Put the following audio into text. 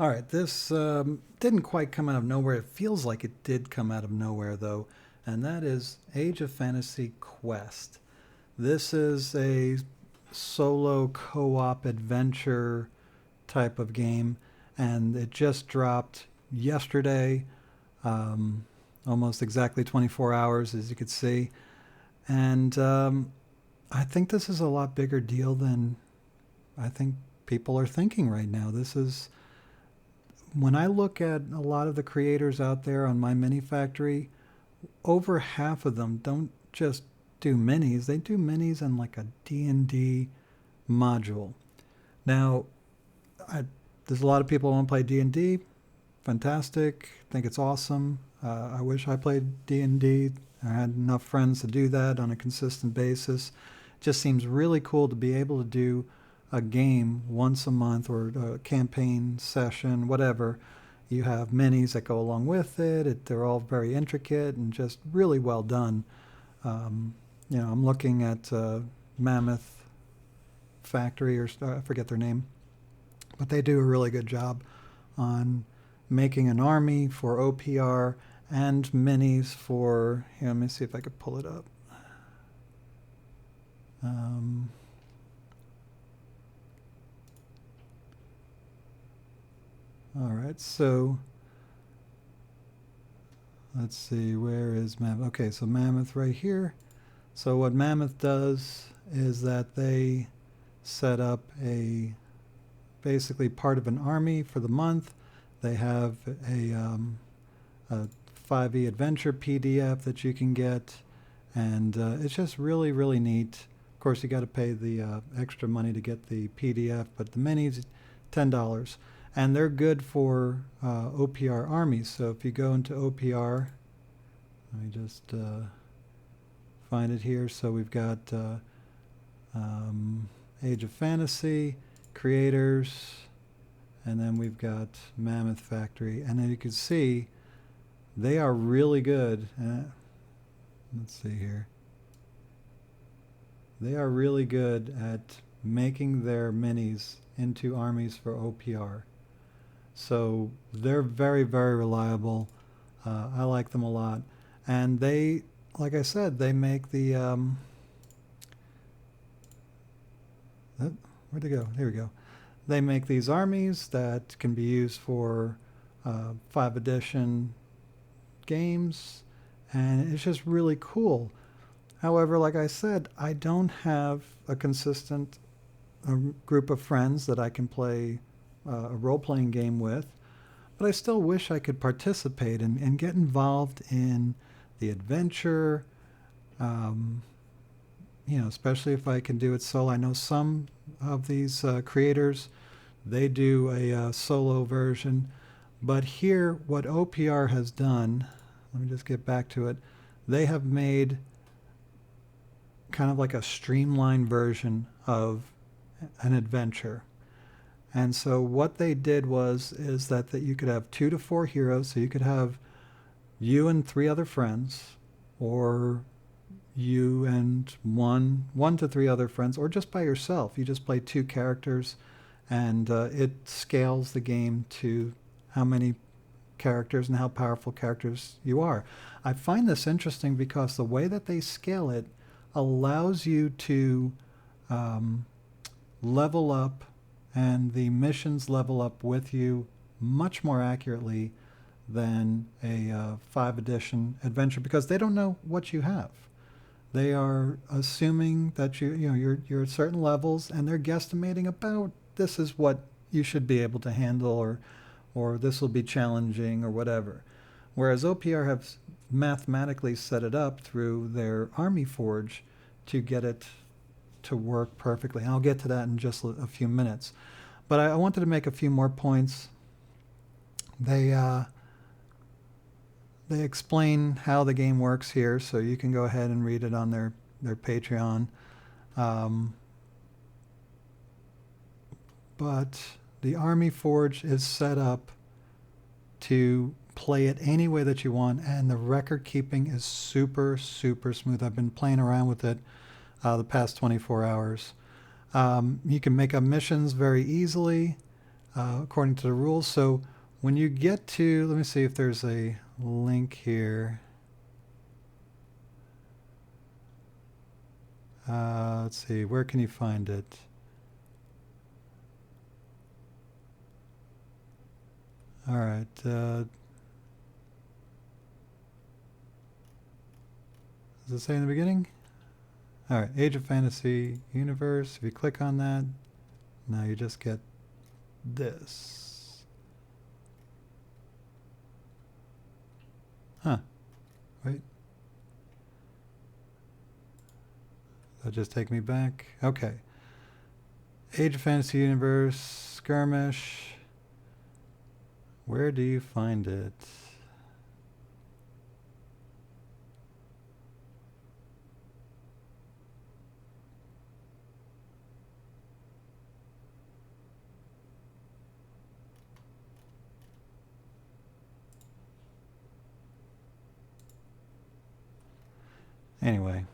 All right, this didn't quite come out of nowhere. It feels like it did come out of nowhere, though, and that is Age of Fantasy Quest. This is a solo co op adventure type of game, and it just dropped yesterday, um, almost exactly 24 hours, as you could see. And I think this is a lot bigger deal than I think people are thinking right now. This is when I look at a lot of the creators out there on My Mini Factory, over half of them don't just do minis, they do minis in like a D&D module. Now, I, there's a lot of people who want to play D&D. Fantastic. Think it's awesome. I wish I played D&D. I had enough friends to do that on a consistent basis. Just seems really cool to be able to do a game once a month or a campaign session, whatever. You have minis that go along with it. They're all very intricate and just really well done. I'm looking at Mammoth Factory, or I forget their name, but they do a really good job on making an army for OPR and minis for. Here, let me see if I could pull it up. All right, so let's see, where is Mammoth? Okay, so Mammoth right here. So what Mammoth does is that they set up a basically part of an army for the month. They have a 5e adventure PDF that you can get, and it's just really, really neat. Of course, you got to pay the extra money to get the PDF, but the minis, $10. And they're good for OPR armies. So if you go into OPR, let me just find it here. So we've got Age of Fantasy, Creators, and then we've got Mammoth Factory. And then you can see they are really good. Let's see here. They are really good at making their minis into armies for OPR. So they're very, very reliable. I like them a lot. And they, like I said, they make the, where'd they go? Here we go. They make these armies that can be used for 5 edition games, and it's just really cool. However, like I said, I don't have a consistent group of friends that I can play a role-playing game with, but I still wish I could participate and get involved in the adventure, especially if I can do it solo. I know some of these creators, they do a solo version, but here what OPR has done, let me just get back to it, they have made kind of like a streamlined version of an adventure. And so what they did is that you could have 2 to 4 heroes. So you could have you and 3 other friends, or you and one to 3 other friends, or just by yourself. You just play 2 characters, and it scales the game to how many characters and how powerful characters you are. I find this interesting because the way that they scale it allows you to level up, and the missions level up with you much more accurately than a 5 edition adventure, because they don't know what you have. They are assuming that you're at certain levels, and they're guesstimating about this is what you should be able to handle, or this will be challenging, or whatever. Whereas OPR have mathematically set it up through their Army Forge to get it to work perfectly. And I'll get to that in just a few minutes. But I wanted to make a few more points. They explain how the game works here, so you can go ahead and read it on their Patreon. But the Army Forge is set up to play it any way that you want, and the record keeping is super, super smooth. I've been playing around with it the past 24 hours. You can make up missions very easily. according to the rules. So when you get to, let me see if there's a link here. Let's see, where can you find it? All right. Does it say in the beginning? All right, Age of Fantasy Universe. If you click on that, now you just get this. Huh. Wait. That'll just take me back. Okay. Age of Fantasy Universe, Skirmish. Where do you find it? Anyway.